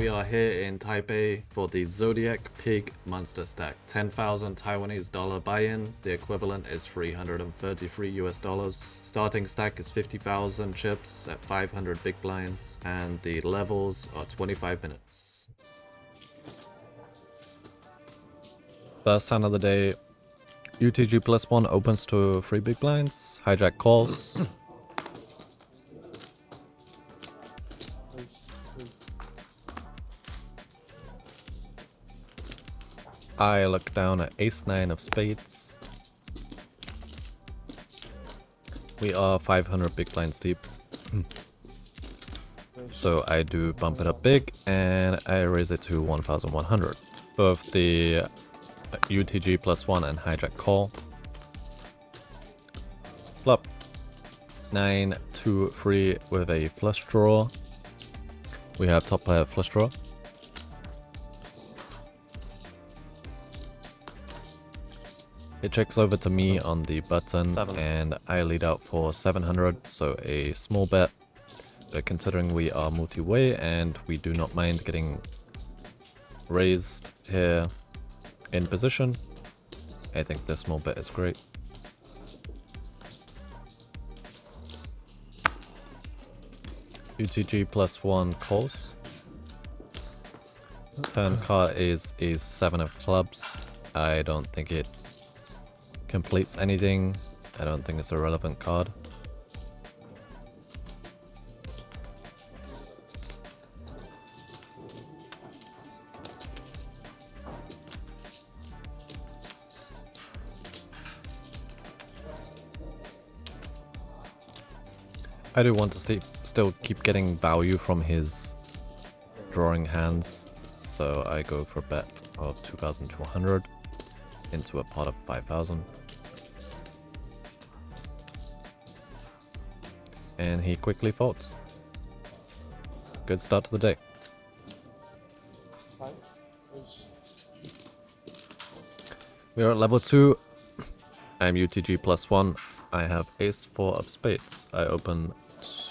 We are here in Taipei for the Zodiac Pig Monster Stack. 10,000 Taiwanese dollar buy-in. The equivalent is 333 US dollars. Starting stack is 50,000 chips at 500 big blinds, and the levels are 25 minutes. First hand of the day. UTG +1 opens to 3 big blinds. Hijack calls. I look down at ace-9 of spades. We are 500 big blinds deep. So I do bump it up big and I raise it to 1,100. Both the UTG +1 and hijack call. Flop. 9, 2, 3 with a flush draw. We have top pair flush draw. It checks over to me on the button, and I lead out for 700, so a small bet. But considering we are multi-way and we do not mind getting raised here in position, I think this small bet is great. UTG +1 calls. Turn card is a 7 of clubs. I don't think it completes anything. I don't think it's a relevant card. I do want to still keep getting value from his drawing hands, so I go for a bet of 2,200 into a pot of 5,000. And he quickly folds. Good start to the day. We are at level 2. I'm UTG +1. I have ace-4 of spades. I open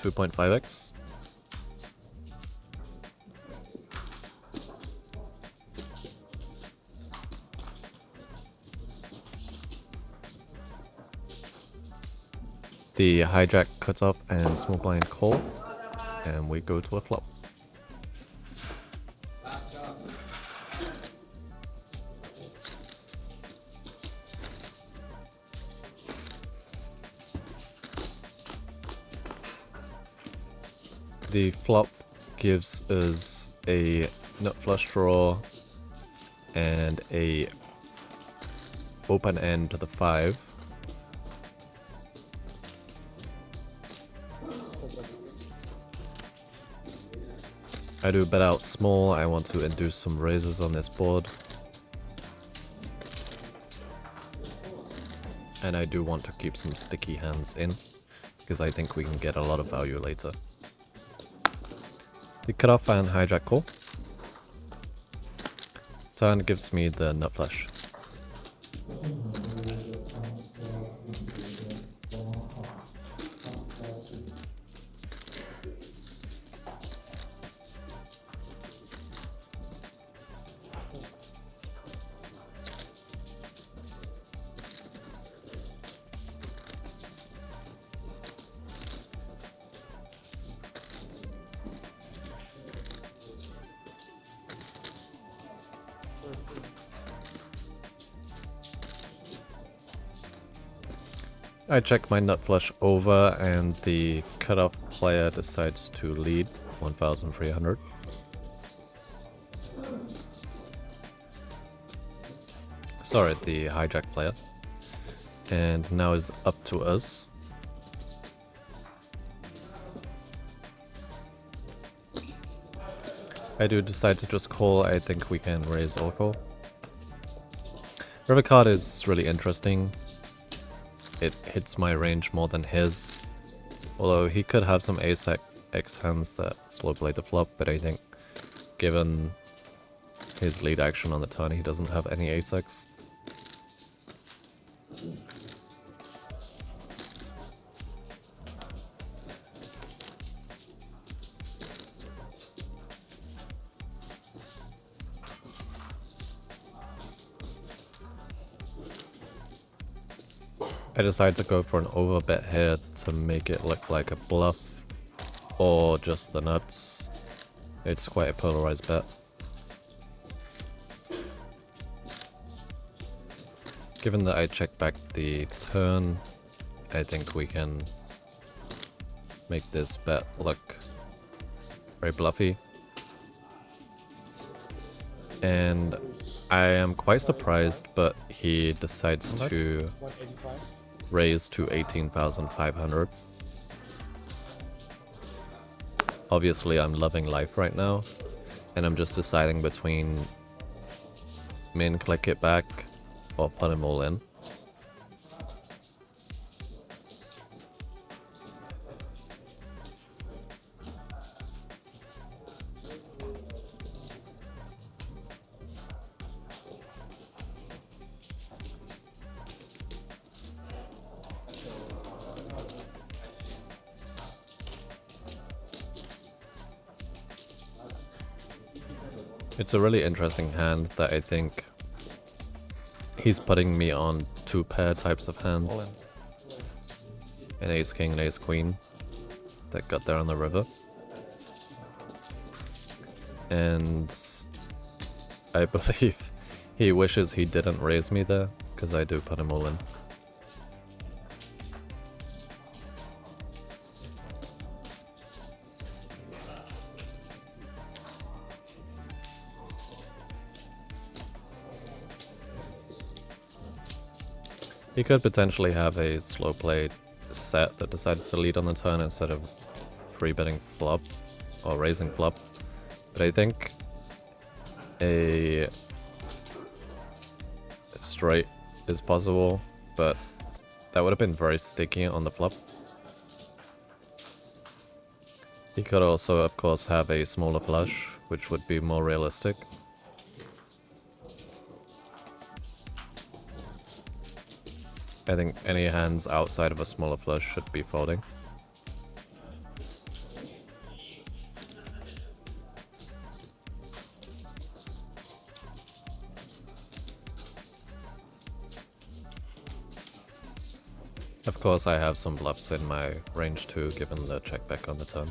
2.5x. The hijack cuts off and small blind call, and we go to a flop. The flop gives us a nut flush draw and a open end to the 5. I do bet out small. I want to induce some raises on this board. And I do want to keep some sticky hands in, because I think we can get a lot of value later. The cutoff and hijack call. Turn gives me the nut flush. I check my nut flush over and the cutoff player decides to lead 1,300. Sorry, the hijack player. And now it's up to us. I do decide to just call. I think we can raise or call. River card is really interesting. It hits my range more than his. Although he could have some ace-x hands that slow play the flop, but I think given his lead action on the turn, he doesn't have any ace-x. I decided to go for an overbet here to make it look like a bluff or just the nuts. It's quite a polarized bet. Given that I checked back the turn, I think we can make this bet look very bluffy. And I am quite surprised, but he decides to raise to 18,500. Obviously, I'm loving life right now, and I'm just deciding between min click it back or put him all in. It's a really interesting hand that I think he's putting me on two pair types of hands. An ace king and ace queen that got there on the river. And I believe he wishes he didn't raise me there, because I do put him all in. He could potentially have a slow play set that decided to lead on the turn instead of free betting flop or raising flop. But I think a straight is possible, but that would have been very sticky on the flop. He could also, of course, have a smaller flush, which would be more realistic. I think any hands outside of a smaller flush should be folding. Of course, I have some bluffs in my range too, given the check back on the turn.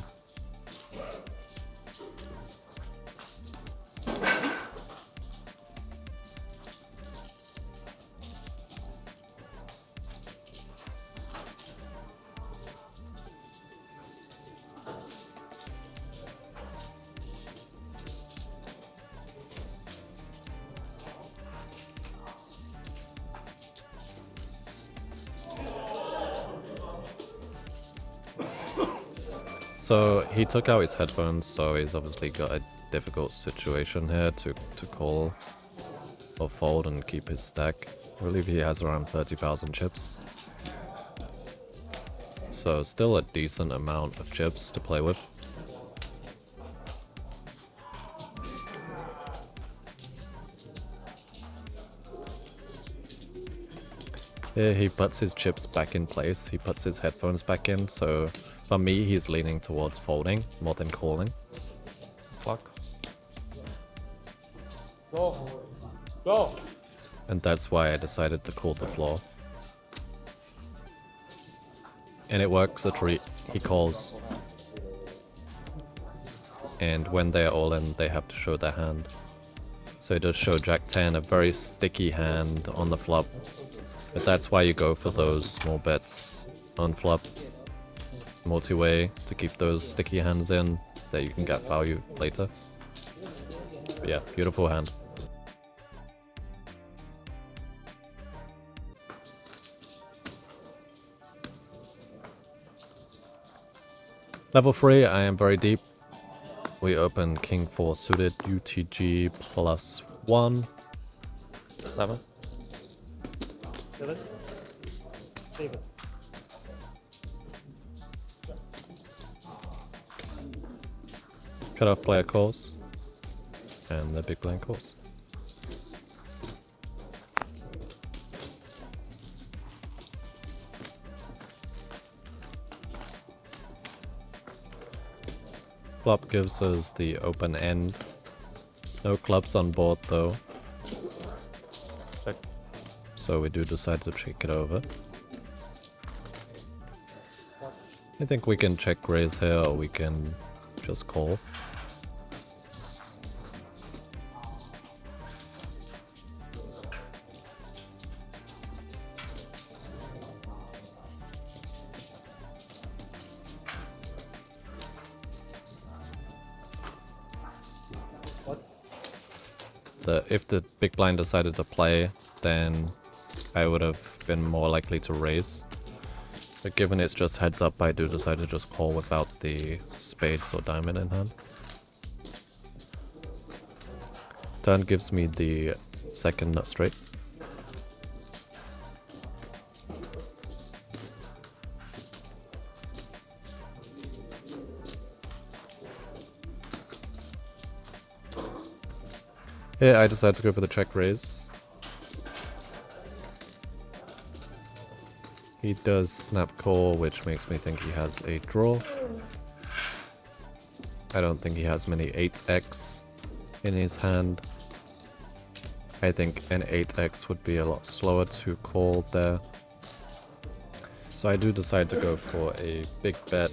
So he took out his headphones, so he's obviously got a difficult situation here to call or fold and keep his stack. I believe he has around 30,000 chips. So still a decent amount of chips to play with. Here he puts his chips back in place, he puts his headphones back in, so for me he's leaning towards folding more than calling. Fuck. Go! Go! And that's why I decided to call the floor. And it works a treat. He calls. And when they're all in, they have to show their hand. So it does show Jack 10, a very sticky hand on the flop. But that's why you go for those small bets on flop. Multi-way to keep those sticky hands in that you can get value later. But yeah, beautiful hand. Level 3, I am very deep. We open King 4 suited, UTG +1. 7. 7. 7. Cut off player calls. And the big blind calls. Flop gives us the open end. No clubs on board though. Check. So we do decide to check it over. I think we can check raise here, or we can just call. What? If the big blind decided to play, then I would have been more likely to raise. But given it's just heads up, I do decide to just call without the spades or diamond in hand. Turn gives me the second nut straight. Here I decide to go for the check raise. He does snap call, which makes me think he has a draw. I don't think he has many 8x in his hand. I think an 8x would be a lot slower to call there. So I do decide to go for a big bet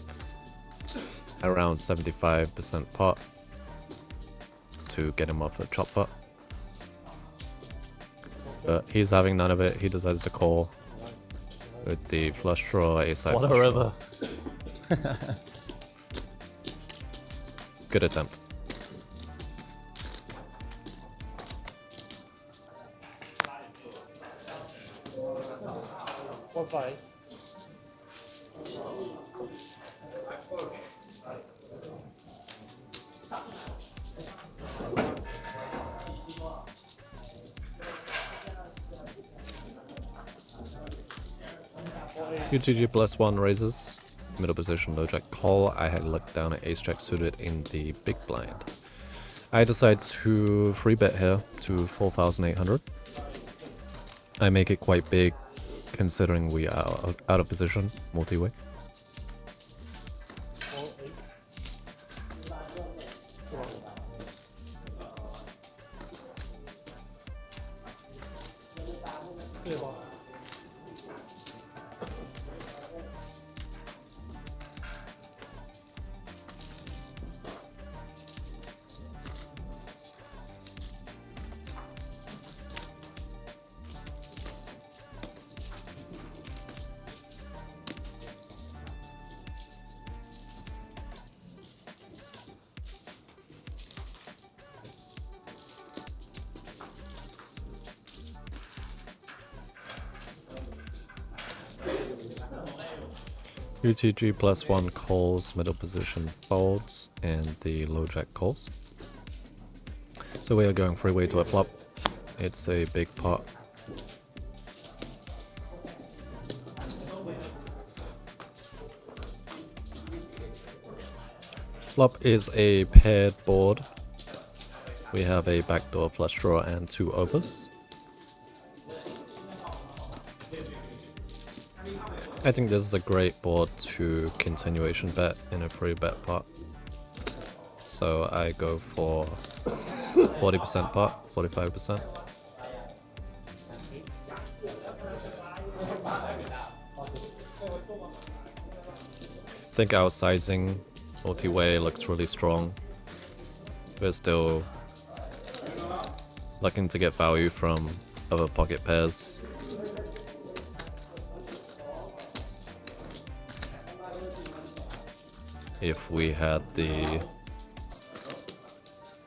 around 75% pot to get him off a chop pot. But he's having none of it. He decides to call with the flush draw, ace-high What a flush river. draw. Good attempt. What five? UTG +1 raises. Middle position, low jack call. I had looked down at ace jack suited in the big blind. I decide to free bet here to 4,800. I make it quite big considering we are out of position, multi-way. UTG +1 calls, middle position folds, and the low jack calls. So we are going freeway to a flop. It's a big pot. Flop is a paired board. We have a backdoor flush draw and 2 overs. I think this is a great board to continuation bet in a free bet pot. So I go for 40% pot, 45%. I think our sizing multi-way looks really strong. We're still looking to get value from other pocket pairs. If we had the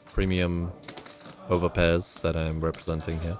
premium overpairs that I'm representing here.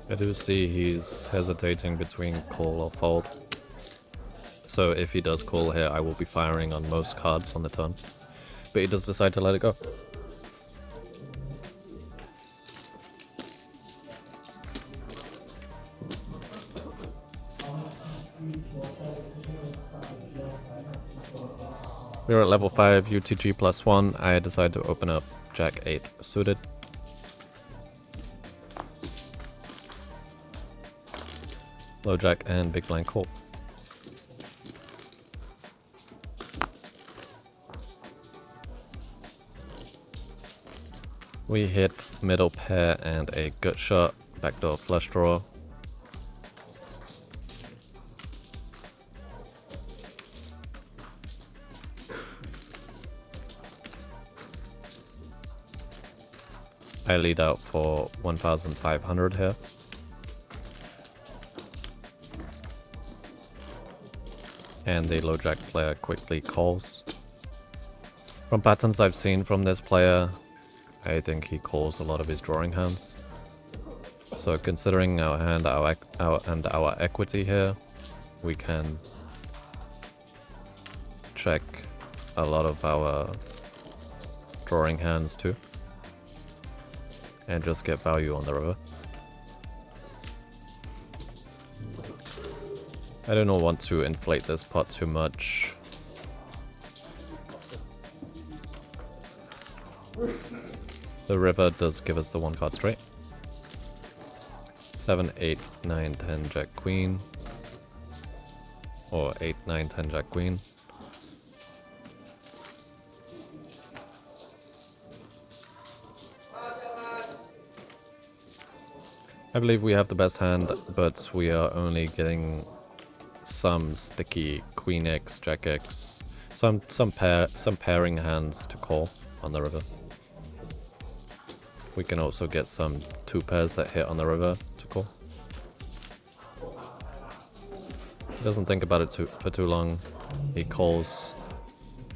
I do see he's hesitating between call or fold. So if he does call here, I will be firing on most cards on the turn. But he does decide to let it go. We're at level 5, UTG +1. I decide to open up Jack 8 suited. Low Jack and big blind call. We hit middle pair and a good shot, backdoor flush draw. I lead out for 1,500 here. And the low jack player quickly calls. From patterns I've seen from this player, I think he calls a lot of his drawing hands. So considering our hand and our equity here, we can check a lot of our drawing hands too. And just get value on the river. I do not want to inflate this pot too much. The river does give us the 1 card straight. 7, 8, 9, 10 Jack Queen. Or 8, 9, 10 Jack Queen. I believe we have the best hand, but we are only getting some sticky Queen X, Jack X, some pairing hands to call on the river. We can also get some 2 pairs that hit on the river to call. He doesn't think about it for too long. He calls,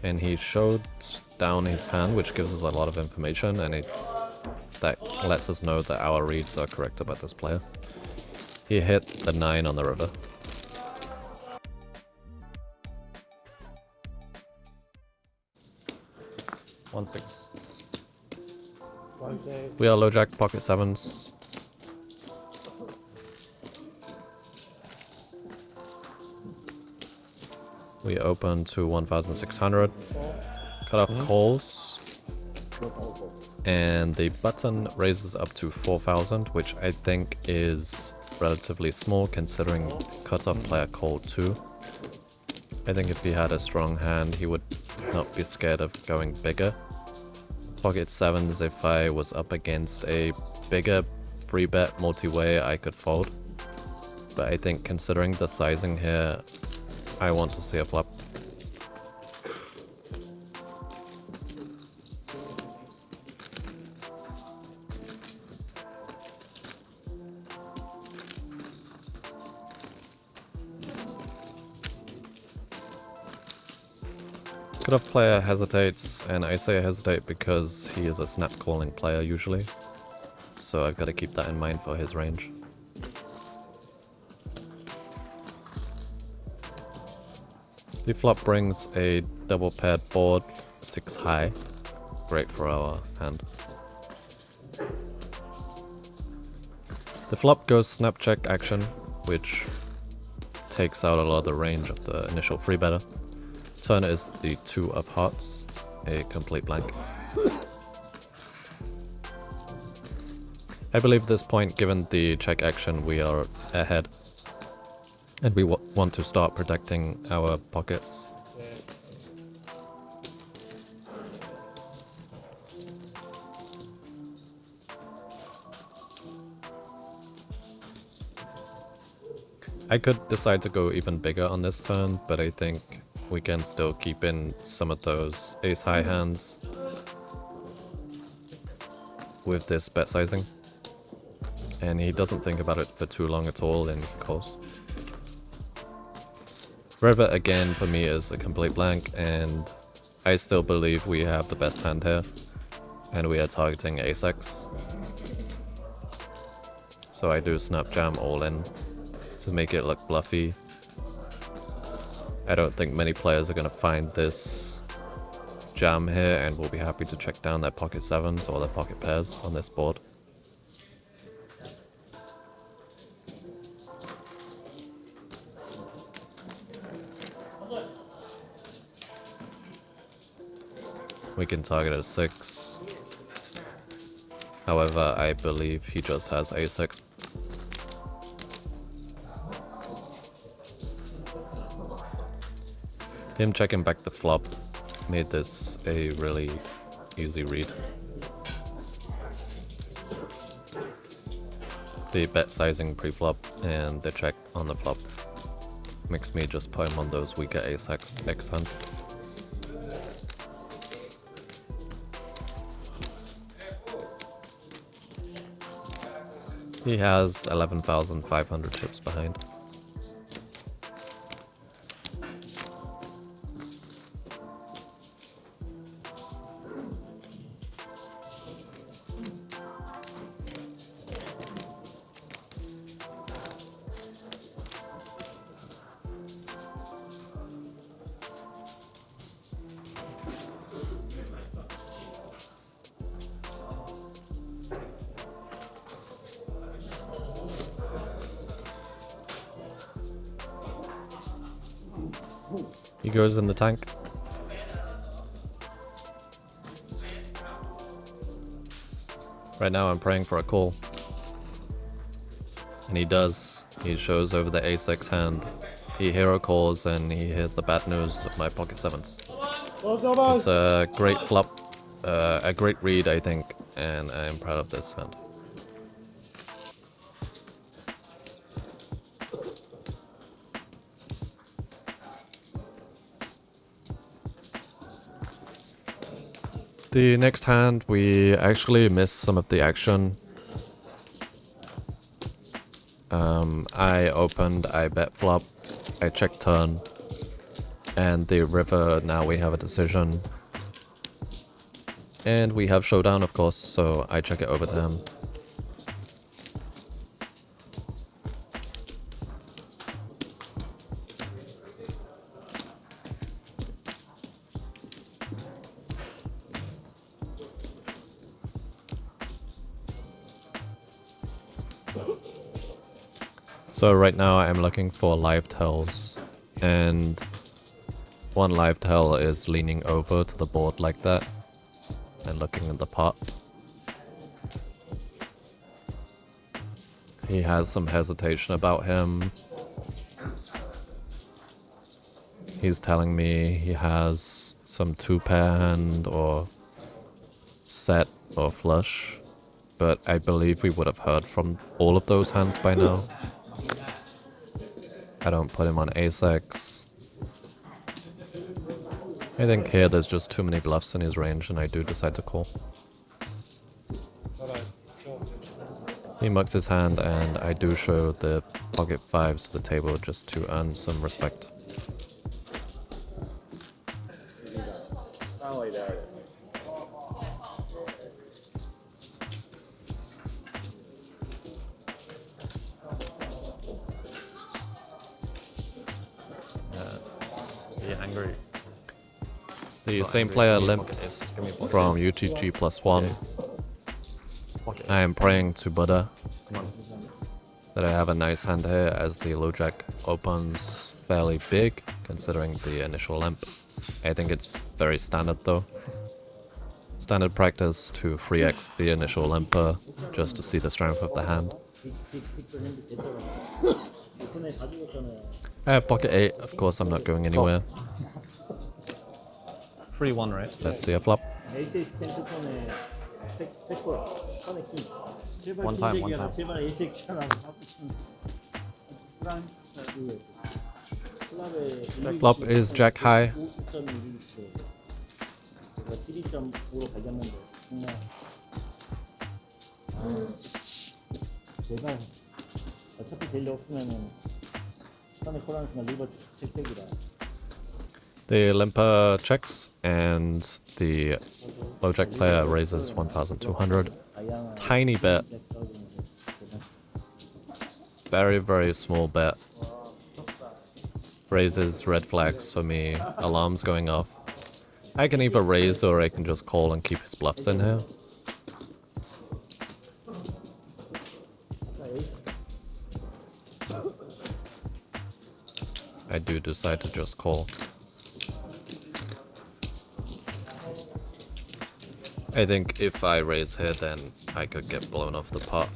and he showed down his hand, which gives us a lot of information, and that lets us know that our reads are correct about this player. He hit the 9 on the river. One six. We are low jack pocket 7s. We open to 1,600. Cut off calls. And the button raises up to 4,000, which I think is relatively small considering cutoff player called 2. I think if he had a strong hand, he would not be scared of going bigger. Pocket 7s, if I was up against a bigger free bet multi-way, I could fold. But I think considering the sizing here, I want to see a flop. Cutoff player hesitates, and I say hesitate because he is a snap calling player usually. So I've got to keep that in mind for his range. The flop brings a double paired board, 6 high. Great for our hand. The flop goes snap check action, which takes out a lot of the range of the initial free better. Turn is the 2 of hearts, a complete blank. I believe at this point, given the check action, we are ahead. And we want to start protecting our pockets. I could decide to go even bigger on this turn, but I think we can still keep in some of those ace high hands with this bet sizing. And he doesn't think about it for too long at all and calls. River again for me is a complete blank, and I still believe we have the best hand here. And we are targeting ace-x. So I do snap jam all in to make it look bluffy. I don't think many players are going to find this jam here and will be happy to check down their pocket 7s or their pocket pairs on this board. We can target a 6. However, I believe he just has a6. Him checking back the flop made this a really easy read. The bet sizing pre-flop and the check on the flop makes me just put him on those weaker ace-x hands. He has 11,500 chips behind. He goes in the tank. Right now I'm praying for a call. And he does. He shows over the ace-x hand. He hero calls and he hears the bad news of my pocket sevens. It's a great flop, a great read I think, and I am proud of this hand. The next hand, we actually missed some of the action. I opened, I bet flop, I checked turn, and the river, now we have a decision. And we have showdown, of course, so I check it over to him. So right now I'm looking for live tells, and one live tell is leaning over to the board like that and looking at the pot. He has some hesitation about him. He's telling me he has some 2-pair hand or set or flush, but I believe we would have heard from all of those hands by now. I don't put him on ace-x. I think here there's just too many bluffs in his range and I do decide to call. He mucks his hand and I do show the pocket fives to the table just to earn some respect. Angry. The same player limps from UTG +1. I am praying to Buddha that I have a nice hand here as the low jack opens fairly big considering the initial limp. I think it's very standard though. Standard practice to 3x the initial limper just to see the strength of the hand. I have pocket 8, of course I'm not going anywhere. 3-1, right? Let's see a flop. One time. Flop is jack high. The limper checks and the low jack player raises 1,200. Tiny bet. Very, very small bet. Raises red flags for me. Alarms going off. I can either raise or I can just call and keep his bluffs in here. I do decide to just call. I think if I raise here, then I could get blown off the pot.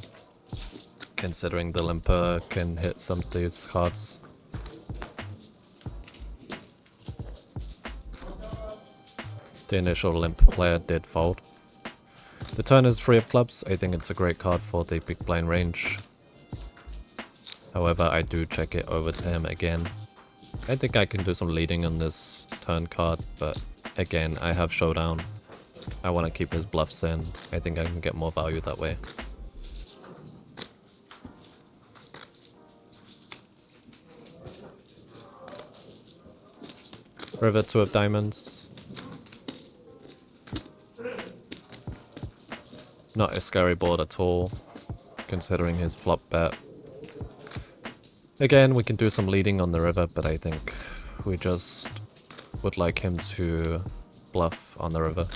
Considering the limper can hit some of these cards. The initial limp player did fold. The turn is 3 of clubs. I think it's a great card for the big blind range. However, I do check it over to him again. I think I can do some leading on this turn card, but again, I have showdown. I want to keep his bluffs in. I think I can get more value that way. River 2 of diamonds. Not a scary board at all, considering his flop bet. Again, we can do some leading on the river, but I think we just would like him to bluff on the river.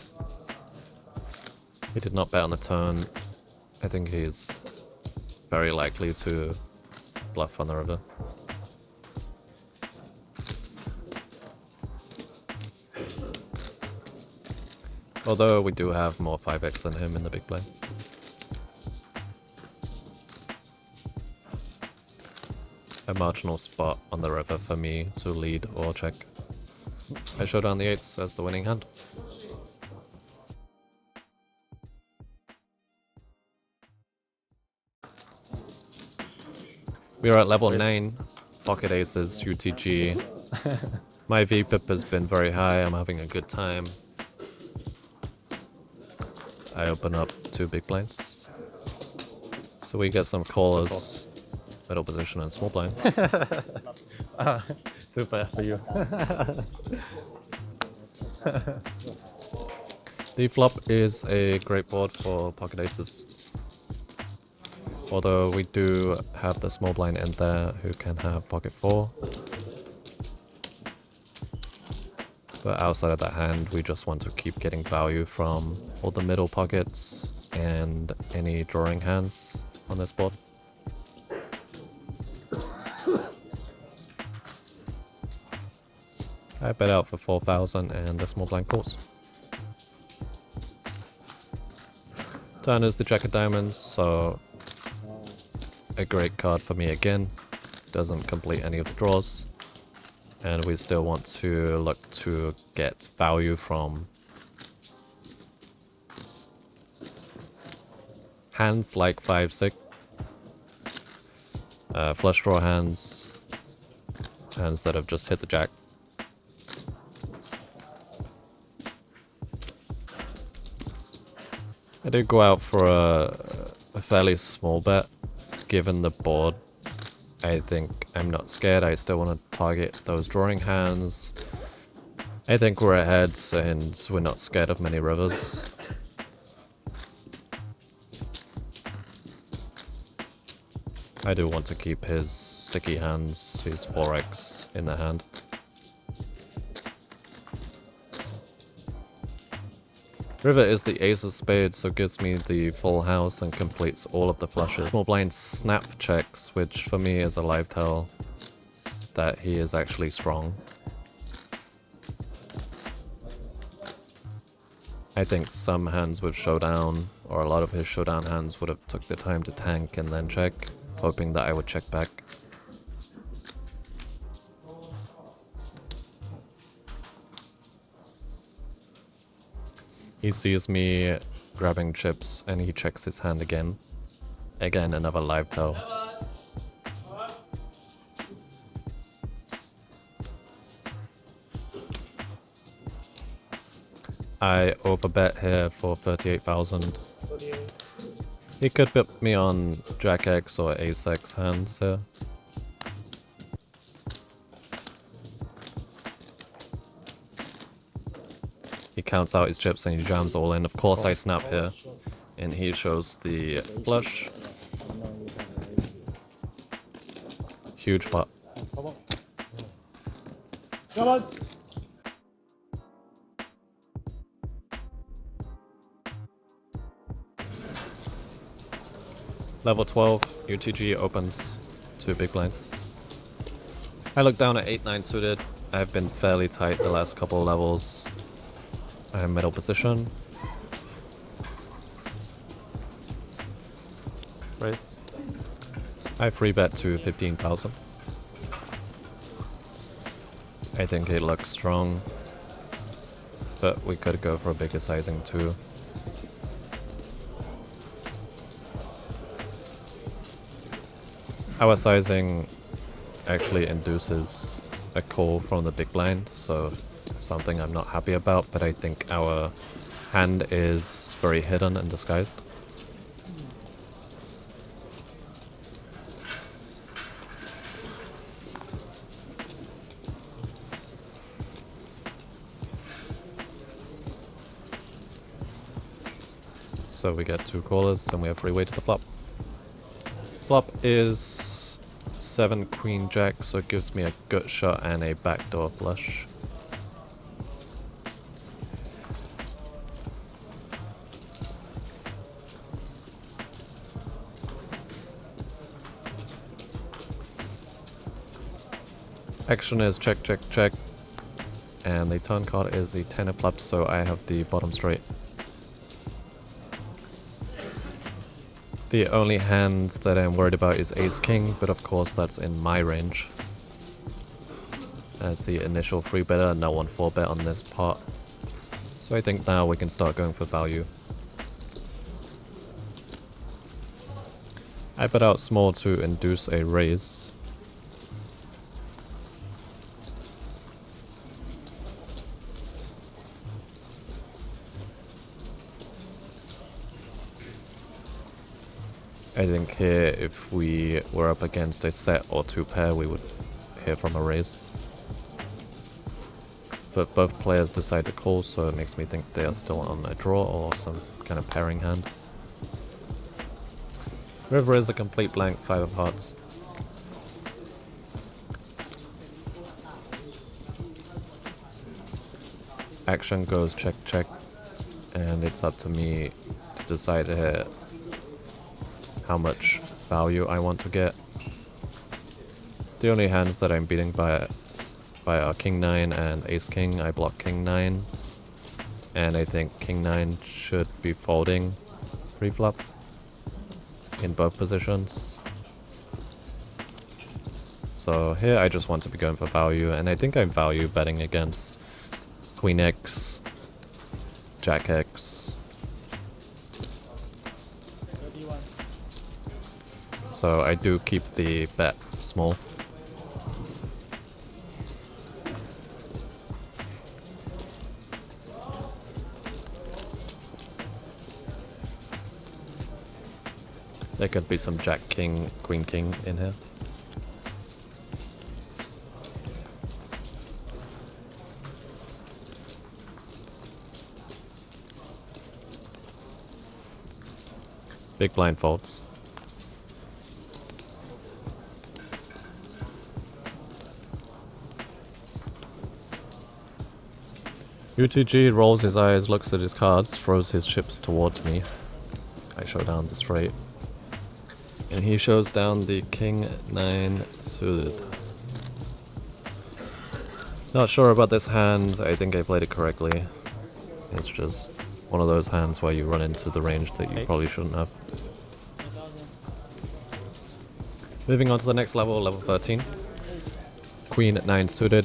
He did not bet on the turn. I think he's very likely to bluff on the river. Although we do have more 5x than him in the big blind. A marginal spot on the river for me to lead or check. I show down the 8s as the winning hand. We are at level 9, pocket aces, UTG. My VPIP has been very high, I'm having a good time. I open up 2 big blinds. So we get some callers, middle position and small blind. Too bad for you. The flop is a great board for pocket aces. Although we do have the small blind in there who can have pocket 4. But outside of that hand, we just want to keep getting value from all the middle pockets and any drawing hands on this board. I bet out for 4,000 and the small blind calls. Turn is the jack of diamonds, so a great card for me again. Doesn't complete any of the draws. And we still want to look to get value from hands like 5-6, flush draw hands, hands that have just hit the jack. I did go out for a fairly small bet, given the board. I think I'm not scared, I still want to target those drawing hands. I think we're ahead and we're not scared of many rivers. I do want to keep his sticky hands, his 4x in the hand. River is the ace of spades, so gives me the full house and completes all of the flushes. Small blind snap checks, which for me is a live tell that he is actually strong. I think some hands with showdown, or a lot of his showdown hands would have took the time to tank and then check, hoping that I would check back. He sees me grabbing chips and he checks his hand again. Again, another live tell. I overbet here for 38,000. He could bet me on Jack X or Ace X hands here. He counts out his chips and he jams all in. Of course I snap here. And he shows the flush. Huge pot. Level 12, UTG opens 2 big blinds. I look down at 8-9 suited. I've been fairly tight the last couple of levels. I'm middle position. raise. I free bet to 15,000. I think it looks strong, but we could go for a bigger sizing too. Our sizing actually induces a call from the big blind, so something I'm not happy about, but I think our hand is very hidden and disguised. So we get 2 callers and we have free way to the flop. Flop is 7 queen jack, so it gives me a good shot and a backdoor flush. Action is check, check, check. And the turn card is the 10 of clubs, so I have the bottom straight. The only hand that I'm worried about is ace king, but of course that's in my range. As the initial free better, no one 4-bet on this pot. So I think now we can start going for value. I bet out small to induce a raise. I think here, if we were up against a set or 2 pair, we would hear from a raise. But both players decide to call, so it makes me think they are still on a draw or some kind of pairing hand. River is a complete blank, 5 of hearts. Action goes check, check, and it's up to me to decide here how much value I want to get. The only hands that I'm beating by are king 9 and ace king. I block king 9, and I think king 9 should be folding pre-flop in both positions. So here I just want to be going for value, and I think I value betting against queen x, jack x. So I do keep the bet small. There could be some jack king, queen king in here. Big blind folds. UTG rolls his eyes, looks at his cards, throws his chips towards me. I show down the straight. And he shows down the king 9 suited. Not sure about this hand, I think I played it correctly. It's just one of those hands where you run into the range that you probably shouldn't have. Moving on to the next level, level 13. Queen 9 suited.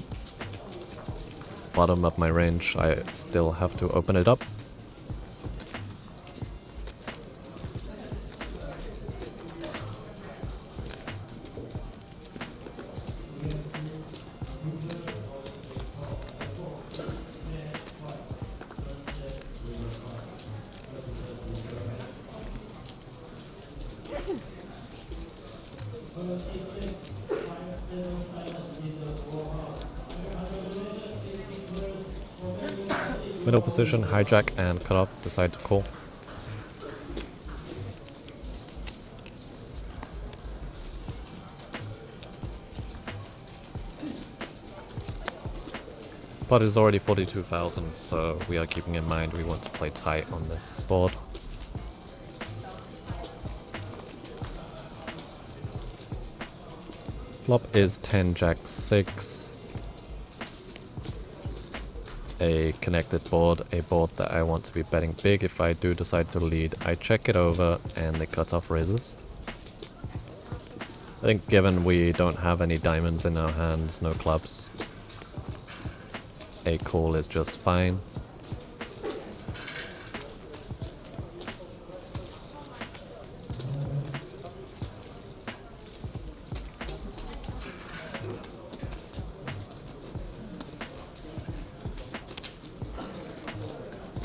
Bottom of my range, I still have to open it up. Middle position, hijack and cut off, decide to call. Pot is already 42,000, so we are keeping in mind we want to play tight on this board. Flop is 10 jack 6. A connected board, a board that I want to be betting big. If I do decide to lead, I check it over and the cutoff raises. I think given we don't have any diamonds in our hands, no clubs, a call is just fine.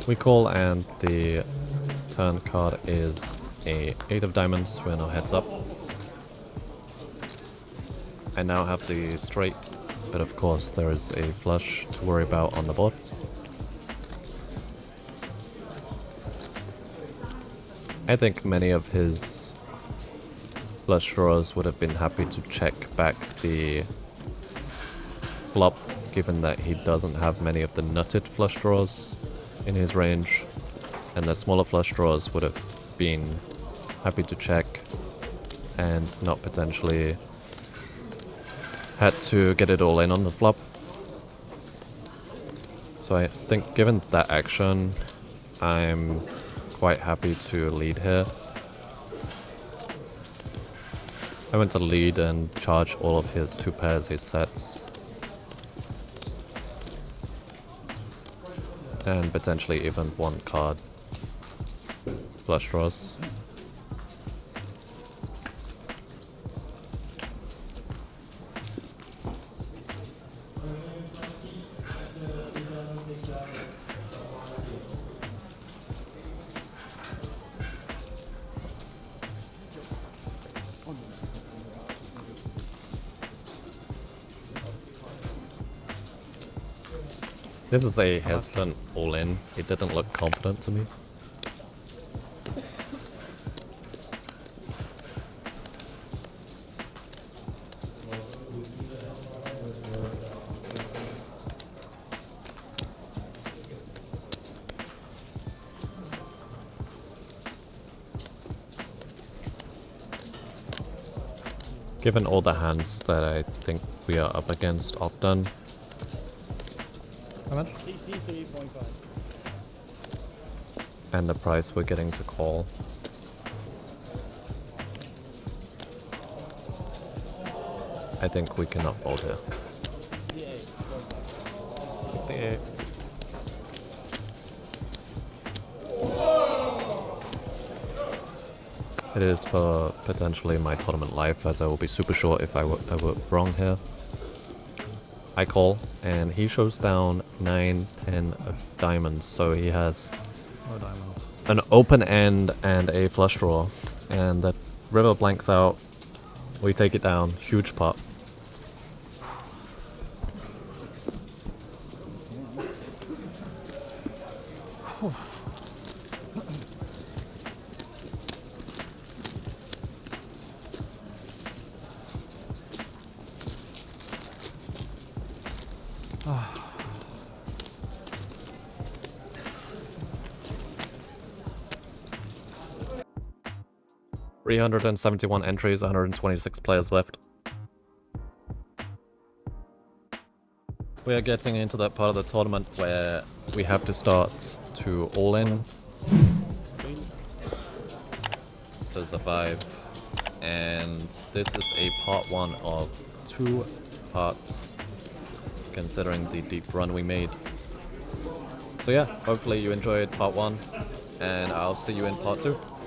We call and the turn card is a 8 of diamonds when our heads up. I now have the straight, but of course there is a flush to worry about on the board. I think many of his flush draws would have been happy to check back the flop, given that he doesn't have many of the nutted flush draws in his range, and the smaller flush draws would have been happy to check and not potentially had to get it all in on the flop. So I think given that action, I'm quite happy to lead here. I went to lead and charge all of his 2 pairs, his sets. And potentially even 1 card flush draws. This is a hesitant all-in. It didn't look confident to me. Given all the hands that I think we are up against often, How much? CC 3.5. and the price we're getting to call, I think we cannot fold here. 68. 68. It is for potentially my tournament life, as I will be super short if I were wrong here. I call, and he shows down 9, 10 of diamonds, so he has No diamonds. an open end and a flush draw, and the river blanks out. We take it down, huge pot. Ah. 371 entries, 126 players left. We are getting into that part of the tournament where we have to start to all in to survive, and this is a part 1 of 2 parts considering the deep run we made. So yeah, hopefully you enjoyed part 1, and I'll see you in part 2.